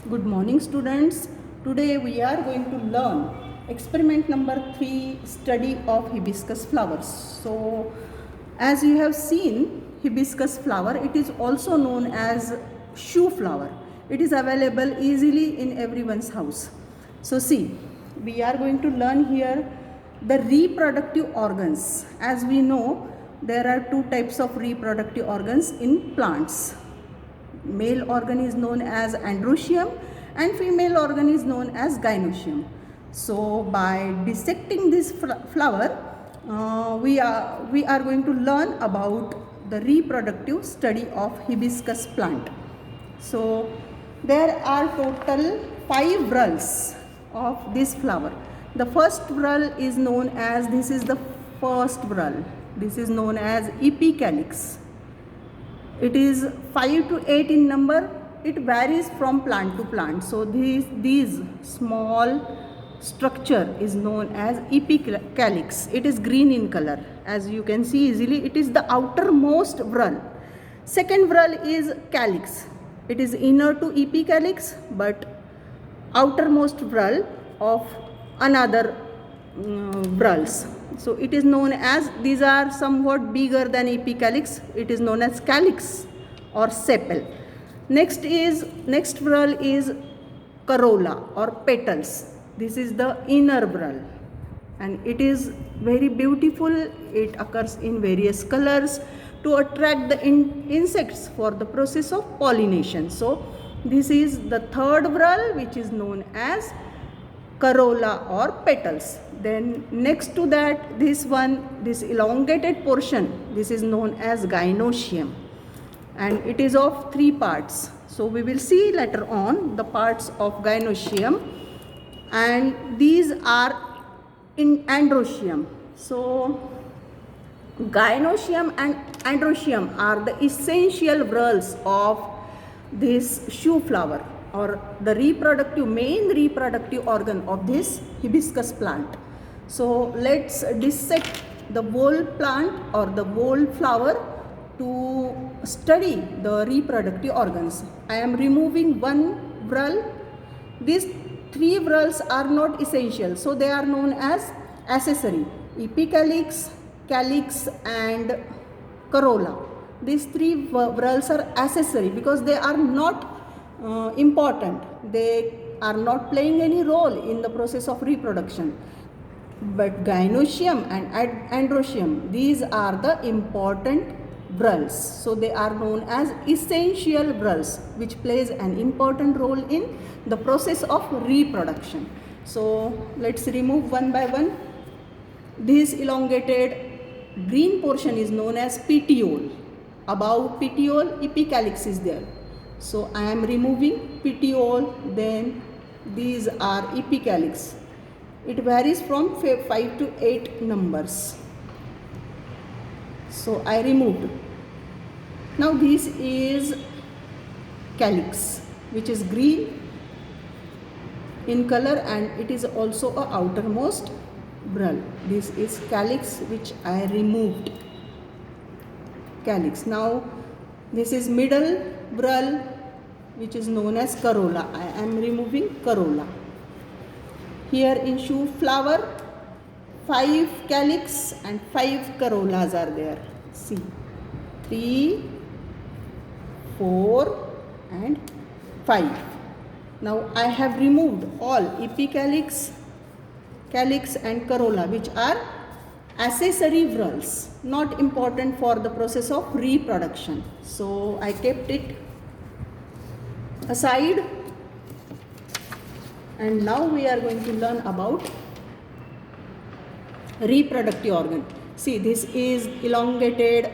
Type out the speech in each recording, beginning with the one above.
Good morning, students. Today we are going to learn experiment number 3, study of hibiscus flowers. So as you have seen, hibiscus flower, it is also known as shoe flower. It is available easily in everyone's house. So see, we are going to learn here the reproductive organs. As we know, there are two types of reproductive organs in plants. Male organ is known as androecium and female organ is known as gynoecium. So by dissecting this flower, we are going to learn about the reproductive study of hibiscus plant. So there are total 5 whorls of this flower. The first whorl is known as, this is the first whorl, this is known as epicalyx. It is 5 to 8 in number. It varies from plant to plant. So these small structure is known as epicalyx. It is green in color. As you can see easily, it is the outermost whorl. Second whorl is calyx. It is inner to epicalyx but outermost whorl of another whorls. So it is known as, these are somewhat bigger than epicalyx. It is known as calyx or sepal. Next whorl is corolla or petals. This is the inner whorl and it is very beautiful. It occurs in various colors to attract the insects for the process of pollination. So this is the third whorl, which is known as corolla or petals. Then next to that, this elongated portion, this is known as gynoecium and it is of 3 parts. So we will see later on the parts of gynoecium, and these are in androecium. So gynoecium and androecium are the essential whorls of this shoe flower, or the main reproductive organ of this hibiscus plant. So let's dissect the whole plant or the whole flower to study the reproductive organs. I am removing one whorl. These 3 whorls are not essential, so they are known as accessory: epicalyx, calyx and corolla. These 3 whorls are accessory because they are not important. They are not playing any role in the process of reproduction. But gynoecium and androecium, these are the important whorls. So they are known as essential whorls, which plays an important role in the process of reproduction. So let's remove one by one. This elongated green portion is known as petiole. Above petiole, epicalyx is there. So I am removing petiole. Then these are epicalyx. It varies from 5 to 8 numbers. So I removed. Now this is calyx, which is green in color and it is also a outermost whorl. This is calyx, which I removed. Calyx. Now this is middle whorl, which is known as corolla. I am removing corolla. Here in shoe flower, 5 calyx and 5 corollas are there. See, 3, 4 and 5. Now I have removed all epicalyx, calyx and corolla, which are accessory whorls, not important for the process of reproduction. So I kept it aside, and now we are going to learn about reproductive organ. See, this is elongated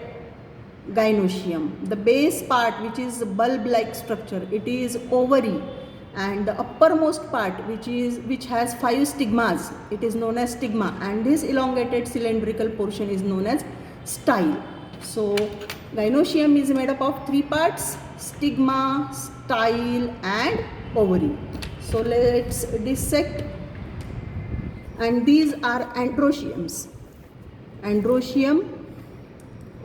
gynoecium. The base part, which is bulb-like structure, it is ovary, and the uppermost part, which has 5 stigmas, it is known as stigma, and this elongated cylindrical portion is known as style. So gynoecium is made up of 3 parts: stigma, style and ovary. So let's dissect, and these are androeciums. Androecium,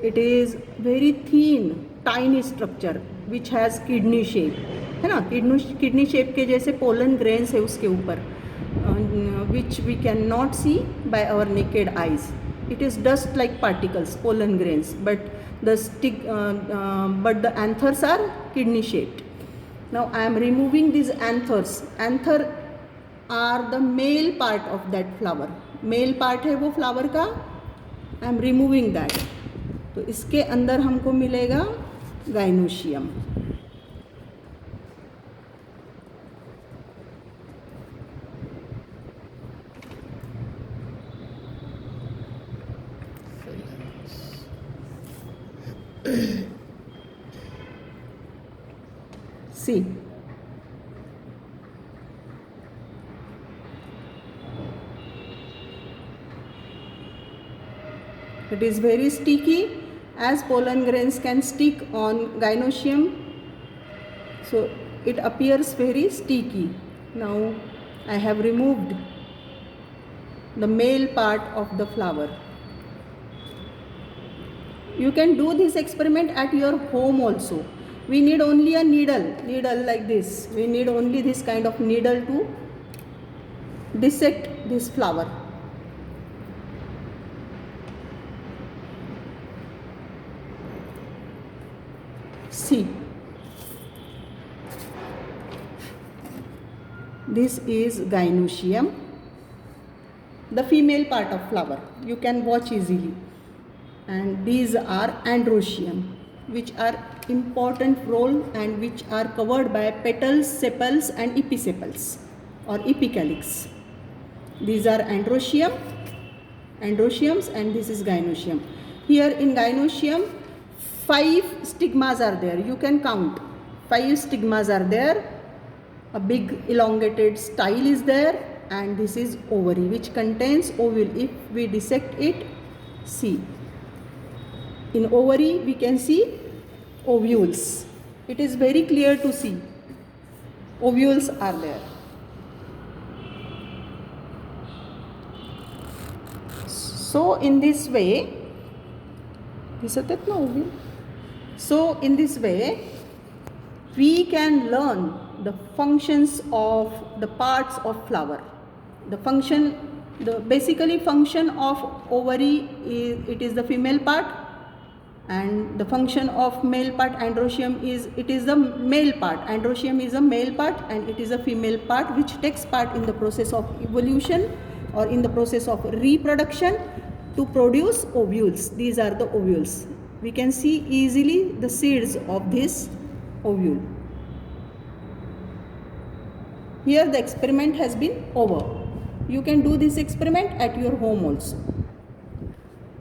it is very thin, tiny structure. Which has kidney shape, है ना, kidney shape के जैसे pollen grains है उसके ऊपर, which we can not see by our naked eyes. It is dust like particles, pollen grains, but the anthers are kidney shaped. Now I am removing these anthers. Anther are the male part of that flower. Male part है वो flower का. I am removing that. तो इसके अंदर हमको मिलेगा gynoecium. See, it is very sticky, as pollen grains can stick on gynoecium, so it appears very sticky. Now I have removed the male part of the flower. You can do this experiment at your home also. We need only a needle like this. We need only this kind of needle to dissect this flower. See, this is gynoecium, the female part of flower. You can watch easily. And these are androecium, which are important role and which are covered by petals, sepals and episepals or epicalyx. These are androeciums, and this is gynoecium. Here in gynoecium, 5 stigmas are there. You can count. 5 stigmas are there. A big elongated style is there, and this is ovary which contains ovule. If we dissect it, see. In ovary we can see ovules. It is very clear to see. Ovules are there. So in this way, so in this way we can learn the functions of the parts of flower. The basically function of ovary is, it is the female part, and the function of male part androecium is, it is the male part. Androecium is a male part and it is a female part which takes part in the process of evolution or in the process of reproduction to produce ovules. These are the ovules. We can see easily the seeds of this ovule. Here the experiment has been over. You can do this experiment at your home also.